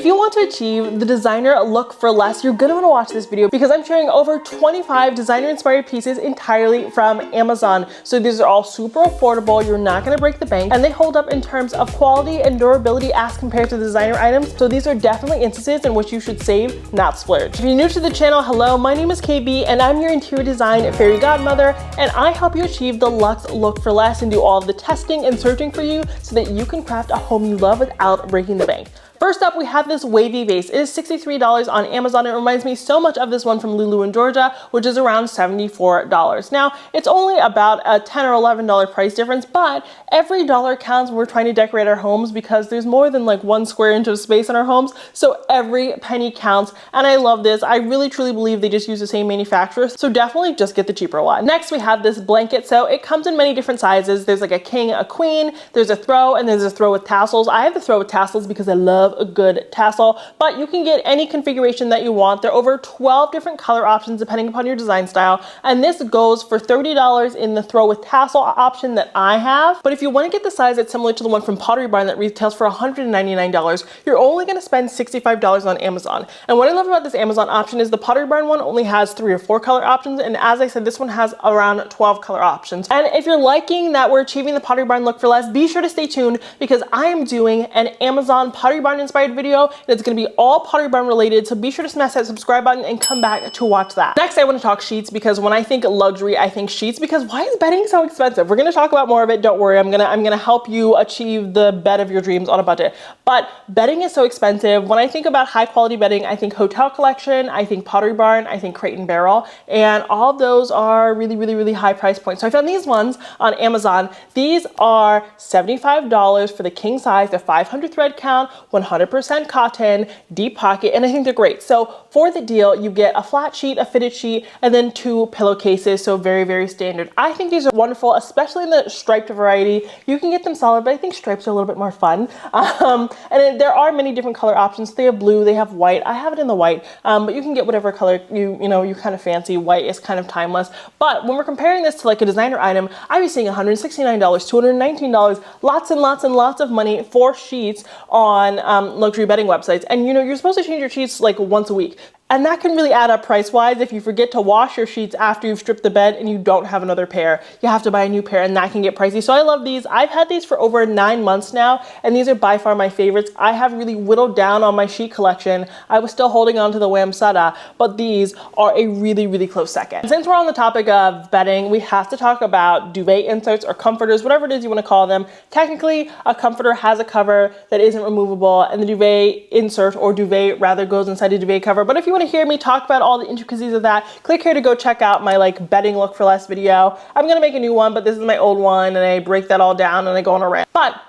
If you want to achieve the designer look for less, you're gonna wanna watch this video because I'm sharing over 25 designer inspired pieces entirely from Amazon. So these are all super affordable, you're not gonna break the bank, and they hold up in terms of quality and durability as compared to designer items. So these are definitely instances in which you should save, not splurge. If you're new to the channel, hello, my name is KB and I'm your interior design fairy godmother, and I help you achieve the luxe look for less and do all of the testing and searching for you so that you can craft a home you love without breaking the bank. First up, we have this wavy vase. It is $63 on Amazon. It reminds me so much of this one from Lulu in Georgia, which is around $74. Now, it's only about a $10 or $11 price difference, but every dollar counts when we're trying to decorate our homes because there's more than like 1 square inch of space in our homes. So every penny counts, and I love this. I really truly believe they just use the same manufacturer, so definitely just get the cheaper one. Next, we have this blanket. So it comes in many different sizes. There's like a king, a queen, there's a throw, and there's a throw with tassels. I have the throw with tassels because I love a good tassel, but you can get any configuration that you want. There are over 12 different color options depending upon your design style, and this goes for $30 in the throw with tassel option that I have. But if you want to get the size that's similar to the one from Pottery Barn that retails for $199, you're only going to spend $65 on Amazon. And what I love about this Amazon option is the Pottery Barn one only has 3 or 4 color options, and as I said, this one has around 12 color options. And if you're liking that we're achieving the Pottery Barn look for less, be sure to stay tuned because I am doing an Amazon Pottery Barn inspired video, and it's going to be all Pottery Barn related, so be sure to smash that subscribe button and come back to watch that. Next, I want to talk sheets because when I think luxury, I think sheets, because why is bedding so expensive? We're going to talk about more of it, don't worry. I'm gonna help you achieve the bed of your dreams on a budget. But bedding is so expensive. When I think about high quality bedding, I think Hotel Collection, I think Pottery Barn, I think Crate and Barrel, and all of those are really high price points. So I found these ones on Amazon. These are $75 for the king size. They're 500 thread count, 100% cotton, deep pocket, and I think they're great. So for the deal, you get a flat sheet, a fitted sheet, and then 2 pillowcases. So very standard. I think these are wonderful, especially in the striped variety. You can get them solid, but I think stripes are a little bit more fun. And there are many different color options. They have blue, they have white. I have it in the white, but you can get whatever color you kind of fancy. White is kind of timeless. But when we're comparing this to like a designer item, I was seeing $169, $219, lots and lots of money for sheets on luxury bedding websites. And you're supposed to change your sheets like once a week. And that can really add up price-wise if you forget to wash your sheets after you've stripped the bed and you don't have another pair. You have to buy a new pair, and that can get pricey. So I love these. I've had these for over 9 months now, and these are by far my favorites. I have really whittled down on my sheet collection. I was still holding on to the Wamsutta, but these are a really close second. Since we're on the topic of bedding, we have to talk about duvet inserts or comforters, whatever it is you want to call them. Technically, a comforter has a cover that isn't removable, and the duvet insert, or duvet rather, goes inside a duvet cover. But if you want to hear me talk about all the intricacies of that, click here to go check out my bedding look for less video. I'm gonna make a new one, but this is my old one, and I break that all down and I go on a rant. But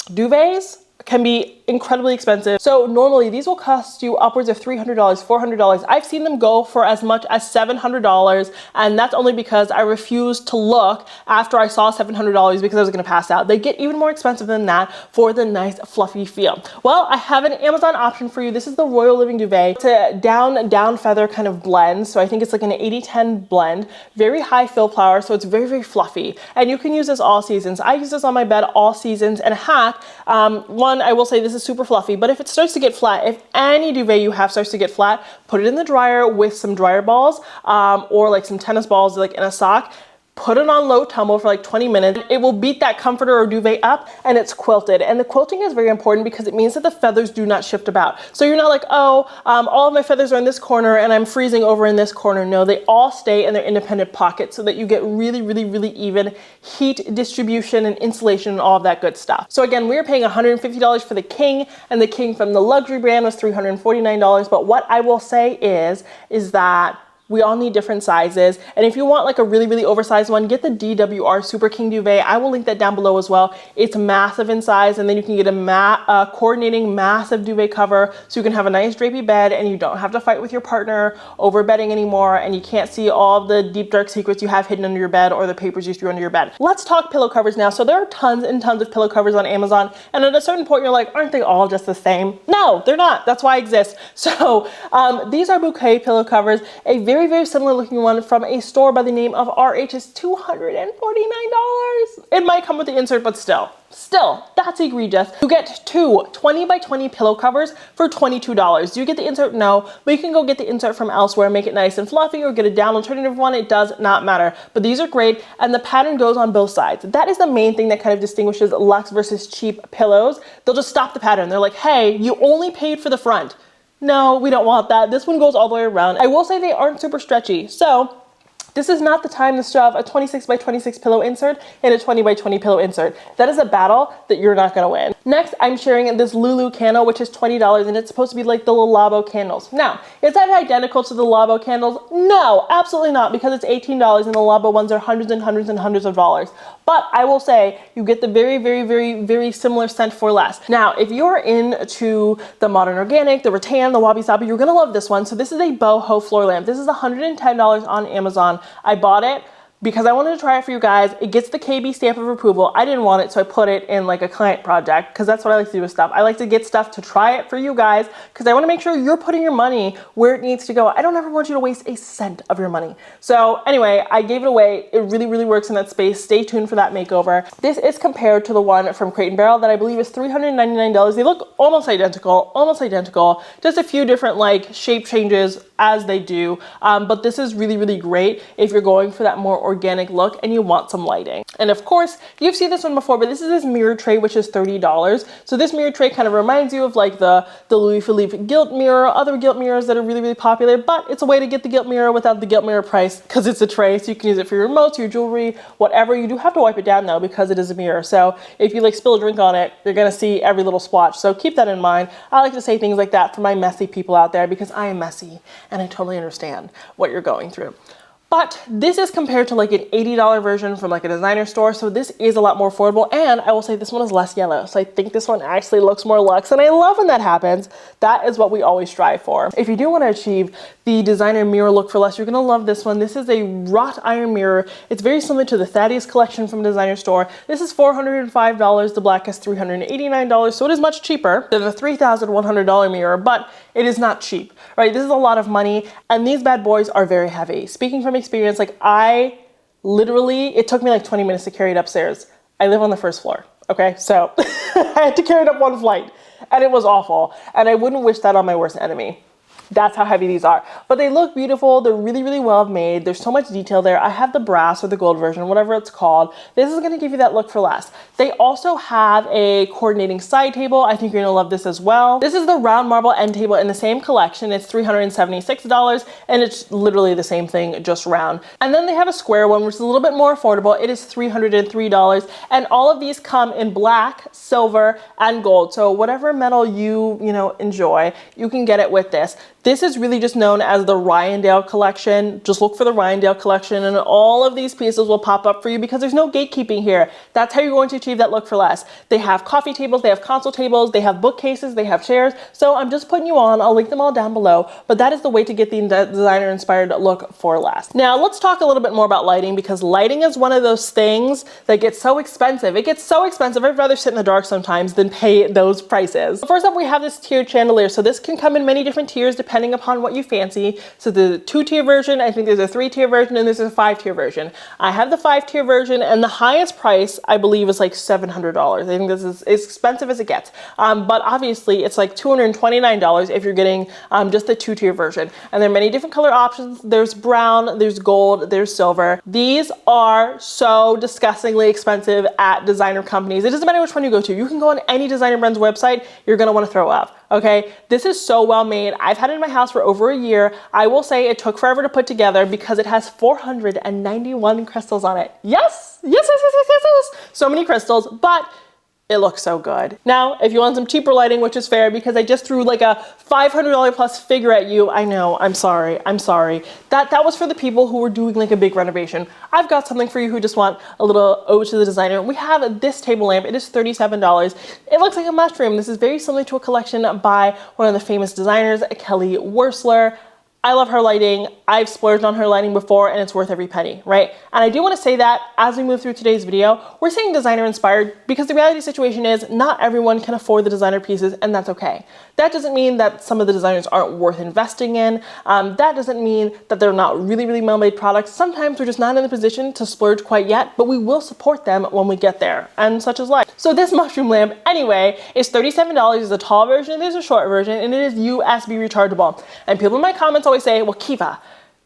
duvets can be incredibly expensive. So normally these will cost you upwards of $300, $400. I've seen them go for as much as $700, and that's only because I refused to look after I saw $700 because I was gonna pass out. They get even more expensive than that for the nice fluffy feel. Well, I have an Amazon option for you. This is the Royal Living Duvet. It's a down feather kind of blend. So I think it's like an 80-10 blend. Very high fill flower, so it's very fluffy. And you can use this all seasons. I use this on my bed all seasons. And a hack, one, I will say this is super fluffy, but if it starts to get flat, if any duvet you have starts to get flat, put it in the dryer with some dryer balls or like some tennis balls like in a sock. Put it on low tumble for like 20 minutes. It will beat that comforter or duvet up, and it's quilted. And the quilting is very important because it means that the feathers do not shift about. So you're not like, oh, all of my feathers are in this corner and I'm freezing over in this corner. No, they all stay in their independent pockets so that you get really even heat distribution and insulation and all of that good stuff. So again, we are paying $150 for the king, and the king from the luxury brand was $349. But what I will say is that we all need different sizes. And if you want like a really oversized one, get the DWR Super King Duvet. I will link that down below as well. It's massive in size, and then you can get a coordinating massive duvet cover so you can have a nice drapey bed and you don't have to fight with your partner over bedding anymore, and you can't see all of the deep dark secrets you have hidden under your bed or the papers you threw under your bed. Let's talk pillow covers now. So there are tons and tons of pillow covers on Amazon, and at a certain point you're like, aren't they all just the same? No, they're not. That's why I exist. So these are bouquet pillow covers, a very very, very similar looking one from a store by the name of RH is $249. It might come with the insert, but still, that's egregious. You get two 20 by 20 pillow covers for $22. Do you get the insert? No, but you can go get the insert from elsewhere, make it nice and fluffy, or get a down alternative one. It does not matter, but these are great, and the pattern goes on both sides. That is the main thing that kind of distinguishes luxe versus cheap pillows. They'll just stop the pattern. They're like, hey, you only paid for the front. No, we don't want that. This one goes all the way around. I will say they aren't super stretchy, so this is not the time to shove a 26 by 26 pillow insert and a 20 by 20 pillow insert. That is a battle that you're not gonna win. Next, I'm sharing this Lulu candle, which is $20, and it's supposed to be like the Le Labo candles. Now, is that identical to the Labo candles? No, absolutely not, because it's $18 and the Labo ones are hundreds and hundreds and hundreds of dollars. But I will say you get the very, very, very, very similar scent for less. Now, if you're into the Modern Organic, the Rattan, the Wabi Sabi, you're gonna love this one. So this is a boho floor lamp. This is $110 on Amazon. I bought it because I wanted to try it for you guys. It gets the KB stamp of approval. I didn't want it, so I put it in like a client project because that's what I like to do with stuff. I like to get stuff to try it for you guys because I want to make sure you're putting your money where it needs to go. I don't ever want you to waste a cent of your money. So anyway, I gave it away. It really, really works in that space. Stay tuned for that makeover. This is compared to the one from Crate & Barrel that I believe is $399. They look almost identical. Just a few different like shape changes as they do. But this is really, really great if you're going for that more organic look and you want some lighting. And of course, you've seen this one before, but this is this mirror tray, which is $30. So this mirror tray kind of reminds you of like the Louis Philippe gilt mirror, other gilt mirrors that are really, really popular, but it's a way to get the gilt mirror without the gilt mirror price because it's a tray, so you can use it for your remotes, your jewelry, whatever. You do have to wipe it down though because it is a mirror. So if you like spill a drink on it, you're gonna see every little swatch. So keep that in mind. I like to say things like that for my messy people out there because I am messy and I totally understand what you're going through. But this is compared to like an $80 version from like a designer store. So this is a lot more affordable. And I will say this one is less yellow. So I think this one actually looks more luxe. And I love when that happens. That is what we always strive for. If you do want to achieve the designer mirror look for less, you're going to love this one. This is a wrought iron mirror. It's very similar to the Thaddeus collection from designer store. This is $405. The black is $389. So it is much cheaper than the $3,100 mirror, but it is not cheap, right? This is a lot of money. And these bad boys are very heavy. Speaking from experience, like I literally, it took me like 20 minutes to carry it upstairs. I live on the first floor, okay? So I had to carry it up one flight and it was awful. And I wouldn't wish that on my worst enemy. That's how heavy these are. But they look beautiful. They're really, really well made. There's so much detail there. I have the brass or the gold version, whatever it's called. This is going to give you that look for less. They also have a coordinating side table. I think you're going to love this as well. This is the round marble end table in the same collection. It's $376 and it's literally the same thing, just round. And then they have a square one, which is a little bit more affordable. It is $303. And all of these come in black, silver, and gold. So whatever metal you enjoy, you can get it with this. This is really just known as the Ryandale collection. Just look for the Ryandale collection and all of these pieces will pop up for you because there's no gatekeeping here. That's how you're going to achieve that look for less. They have coffee tables, they have console tables, they have bookcases, they have chairs. So I'm just putting you on. I'll link them all down below, but that is the way to get the designer inspired look for less. Now let's talk a little bit more about lighting because lighting is one of those things that gets so expensive. It gets so expensive. I'd rather sit in the dark sometimes than pay those prices. First up, we have this tiered chandelier. So this can come in many different tiers depending upon what you fancy. So the 2-tier version, I think there's a 3-tier version, and there's a 5-tier version. I have the 5-tier version, and the highest price I believe is like $700. I think this is as expensive as it gets. But obviously it's like $229 if you're getting just the 2-tier version. And there are many different color options. There's brown, there's gold, there's silver. These are so disgustingly expensive at designer companies. It doesn't matter which one you go to. You can go on any designer brand's website, you're gonna wanna throw up. Okay, this is so well made. I've had it in my house for over a year. I will say it took forever to put together because it has 491 crystals on it. Yes. So many crystals, but it looks so good. Now, if you want some cheaper lighting, which is fair because I just threw like a $500 plus figure at you. I know, I'm sorry. That was for the people who were doing like a big renovation. I've got something for you who just want a little ode to the designer. We have this table lamp. It is $37. It looks like a mushroom. This is very similar to a collection by one of the famous designers, Kelly Wearstler. I love her lighting. I've splurged on her lighting before and it's worth every penny, right? And I do want to say that as we move through today's video, we're saying designer inspired because the reality situation is not everyone can afford the designer pieces, and that's okay. That doesn't mean that some of the designers aren't worth investing in. That doesn't mean that they're not really, really well-made products. Sometimes we're just not in the position to splurge quite yet, but we will support them when we get there, and such is life. So this mushroom lamp, anyway, is $37. There's a tall version, there's a short version, and it is USB rechargeable. And people in my comments always say, well, Kiva,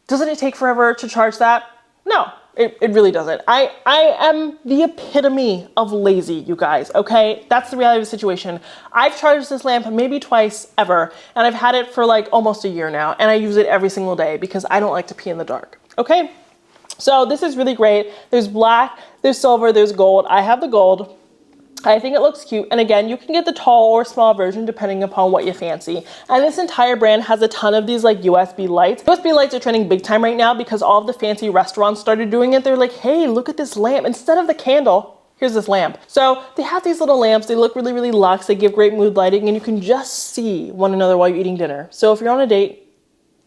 doesn't it take forever to charge that? No, it really doesn't. I am the epitome of lazy, you guys, okay? That's the reality of the situation. I've charged this lamp maybe twice ever, and I've had it for like almost a year now, and I use it every single day because I don't like to pee in the dark, okay? So this is really great. There's black, there's silver, there's gold. I have the gold. I think it looks cute, and again, you can get the tall or small version depending upon what you fancy. And this entire brand has a ton of these like USB lights. USB lights are trending big time right now because all of the fancy restaurants started doing it. They're like, hey, look at this lamp. Instead of the candle, here's this lamp. So they have these little lamps. They look really, really luxe. They give great mood lighting, and you can just see one another while you're eating dinner. So if you're on a date,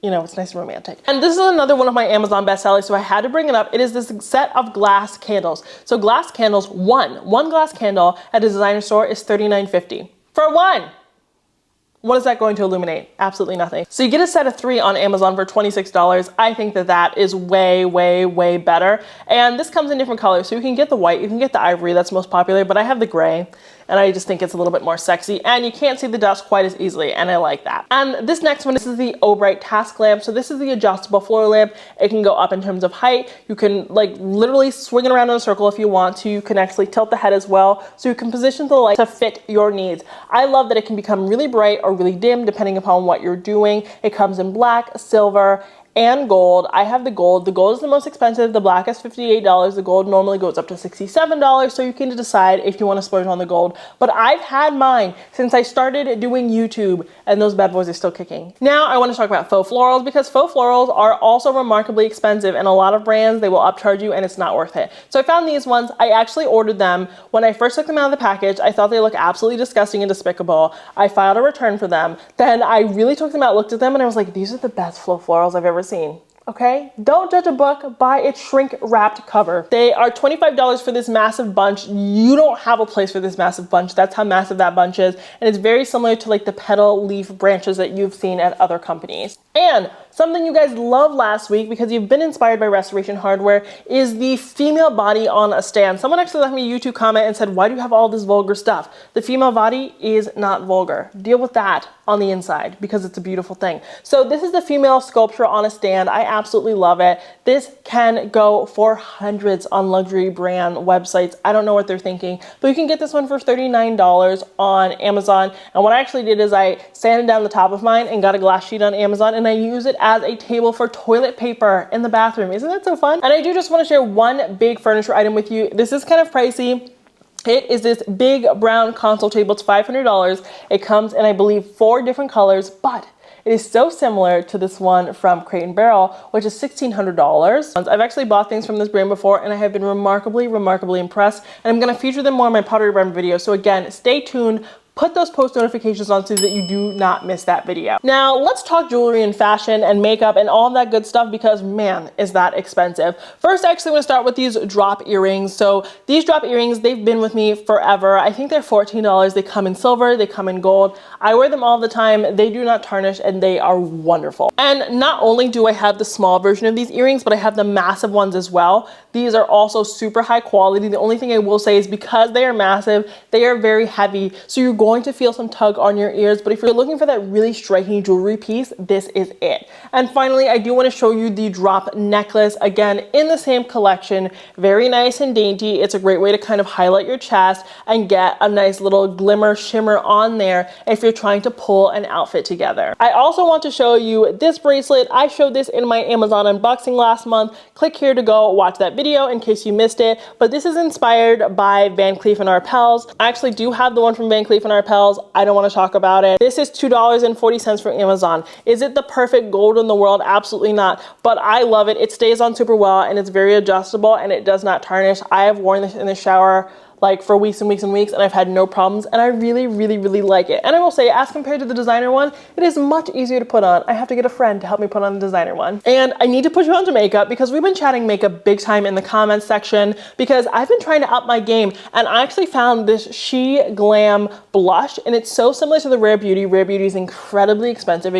you know, it's nice and romantic. And this is another one of my Amazon bestsellers, so I had to bring it up. It is this set of glass candles. So glass candles, one glass candle at a designer store is $39.50 for one. What is that going to illuminate? Absolutely nothing. So you get a set of 3 on Amazon for $26. I think that that is way, way, way better. And this comes in different colors. So you can get the white, you can get the ivory, that's most popular, but I have the gray. And I just think it's a little bit more sexy, and you can't see the dust quite as easily, and I like that. And this next one, this is the Obright task lamp. So this is the adjustable floor lamp. It can go up in terms of height. You can like literally swing it around in a circle if you want to. You can actually tilt the head as well, so you can position the light to fit your needs. I love that it can become really bright or really dim depending upon what you're doing. It comes in black, silver, and gold. I have the gold. The gold is the most expensive. The black is $58. The gold normally goes up to $67, so you can decide if you want to splurge on the gold. But I've had mine since I started doing YouTube, and those bad boys are still kicking. Now I want to talk about faux florals, because faux florals are also remarkably expensive, and a lot of brands, they will upcharge you, and it's not worth it. So I found these ones. I actually ordered them. When I first took them out of the package, I thought they looked absolutely disgusting and despicable. I filed a return for them. Then I really took them out, looked at them, and I was like, these are the best faux florals I've ever seen. Okay, don't judge a book by its shrink wrapped cover. They are $25 for this massive bunch. You don't have a place for this massive bunch. That's how massive that bunch is. And it's very similar to like the petal leaf branches that you've seen at other companies. And something you guys loved last week, because you've been inspired by Restoration Hardware, is the female body on a stand. Someone actually left me a YouTube comment and said, why do you have all this vulgar stuff? The female body is not vulgar. Deal with that on the inside, because it's a beautiful thing. So this is the female sculpture on a stand. I absolutely love it. This can go for hundreds on luxury brand websites. I don't know what they're thinking, but you can get this one for $39 on Amazon. And what I actually did is I sanded down the top of mine and got a glass sheet on Amazon, and I use it as a table for toilet paper in the bathroom. Isn't that so fun? And I do just want to share one big furniture item with you. This is kind of pricey. It is this big brown console table. It's $500. It comes in, I believe, 4 different colors, but it is so similar to this one from Crate & Barrel, which is $1,600. I've actually bought things from this brand before, and I have been remarkably, remarkably impressed. And I'm going to feature them more in my Pottery Barn video. So again, stay tuned. Put those post notifications on so that you do not miss that video. Now, let's talk jewelry and fashion and makeup and all of that good stuff, because man, is that expensive. First, I actually want to start with these drop earrings. So these drop earrings, they've been with me forever. I think they're $14. They come in silver, they come in gold. I wear them all the time. They do not tarnish, and they are wonderful. And not only do I have the small version of these earrings, but I have the massive ones as well. These are also super high quality. The only thing I will say is because they are massive, they are very heavy. So you're going to feel some tug on your ears, but if you're looking for that really striking jewelry piece, this is it. And finally, I do want to show you the drop necklace, again in the same collection. Very nice and dainty. It's a great way to kind of highlight your chest and get a nice little glimmer shimmer on there if you're trying to pull an outfit together. I also want to show you this bracelet. I showed this in my Amazon unboxing last month. Click here to go watch that video in case you missed it, but this is inspired by Van Cleef & Arpels. I actually do have the one from Van Cleef & Arpels. I don't want to talk about it. This is $2.40 from Amazon. Is it the perfect gold in the world? Absolutely not, but I love it. It stays on super well, and it's very adjustable, and it does not tarnish. I have worn this in the shower like for weeks and weeks and weeks, and I've had no problems, and I really, really, really like it. And I will say, as compared to the designer one, it is much easier to put on. I have to get a friend to help me put on the designer one. And I need to put you onto makeup because we've been chatting makeup big time in the comments section because I've been trying to up my game, and I actually found this She Glam blush, and it's so similar to the Rare Beauty. Rare Beauty is incredibly expensive. I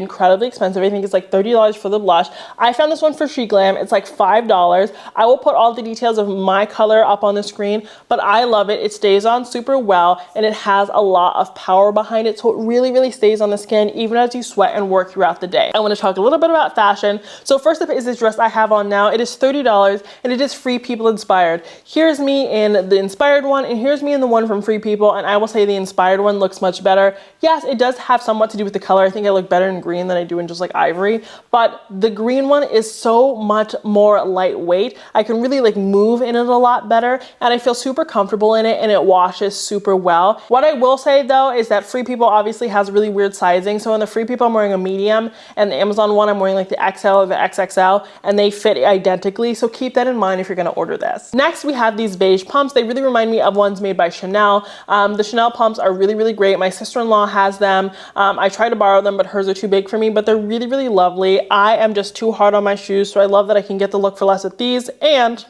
think it's like $30 for the blush. I found this one for She Glam. It's like $5. I will put all the details of my color up on the screen, but I love it. It stays on super well, and it has a lot of power behind it, so it really, really stays on the skin even as you sweat and work throughout the day. I want to talk a little bit about fashion. So first up is this dress I have on now. It is $30, and it is Free People inspired. Here's me in the inspired one, and here's me in the one from Free People, and I will say the inspired one looks much better. Yes, it does have somewhat to do with the color. I think I look better in green than I do in just like ivory, but the green one is so much more lightweight. I can really like move in it a lot better, and I feel super comfortable in it, and it washes super well. What I will say though is that Free People obviously has really weird sizing. So in the Free People I'm wearing a medium, and the Amazon one I'm wearing like the XL or the XXL, and they fit identically. So keep that in mind if you're gonna order this. Next we have these beige pumps. They really remind me of ones made by Chanel. The Chanel pumps are really, really great. My sister-in-law has them. I tried to borrow them, but hers are too big for me, but they're really, really lovely. I am just too hard on my shoes, so I love that I can get the look for less with these, and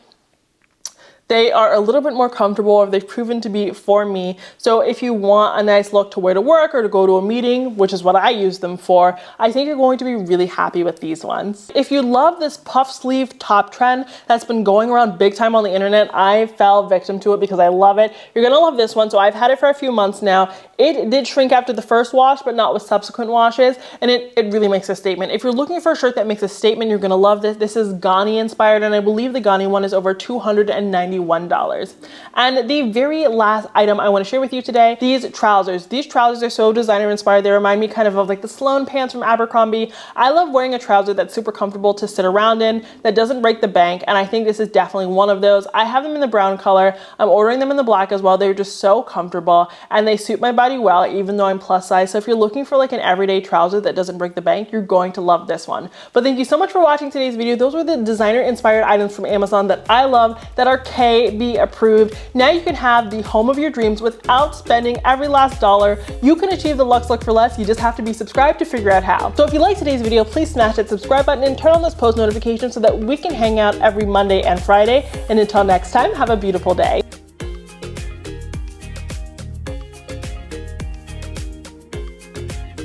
they are a little bit more comfortable, or they've proven to be for me. So if you want a nice look to wear to work or to go to a meeting, which is what I use them for, I think you're going to be really happy with these ones. If you love this puff sleeve top trend that's been going around big time on the internet, I fell victim to it because I love it. You're gonna love this one. So I've had it for a few months now. It did shrink after the first wash, but not with subsequent washes, and it really makes a statement. If you're looking for a shirt that makes a statement, you're gonna love this. This is Ganni inspired, and I believe the Ganni one is over $291. And the very last item I want to share with you today, these trousers. These trousers are so designer inspired. They remind me kind of like the Sloan pants from Abercrombie. I love wearing a trouser that's super comfortable to sit around in, that doesn't break the bank, and I think this is definitely one of those. I have them in the brown color. I'm ordering them in the black as well. They're just so comfortable, and they suit my body well, even though I'm plus size. So if you're looking for like an everyday trouser that doesn't break the bank, you're going to love this one. But thank you so much for watching today's video. Those were the designer inspired items from Amazon that I love, that are KB approved. Now you can have the home of your dreams without spending every last dollar. You can achieve the luxe look for less. You just have to be subscribed to figure out how. So if you like today's video, please smash that subscribe button and turn on those post notifications so that we can hang out every Monday and Friday. And until next time, have a beautiful day.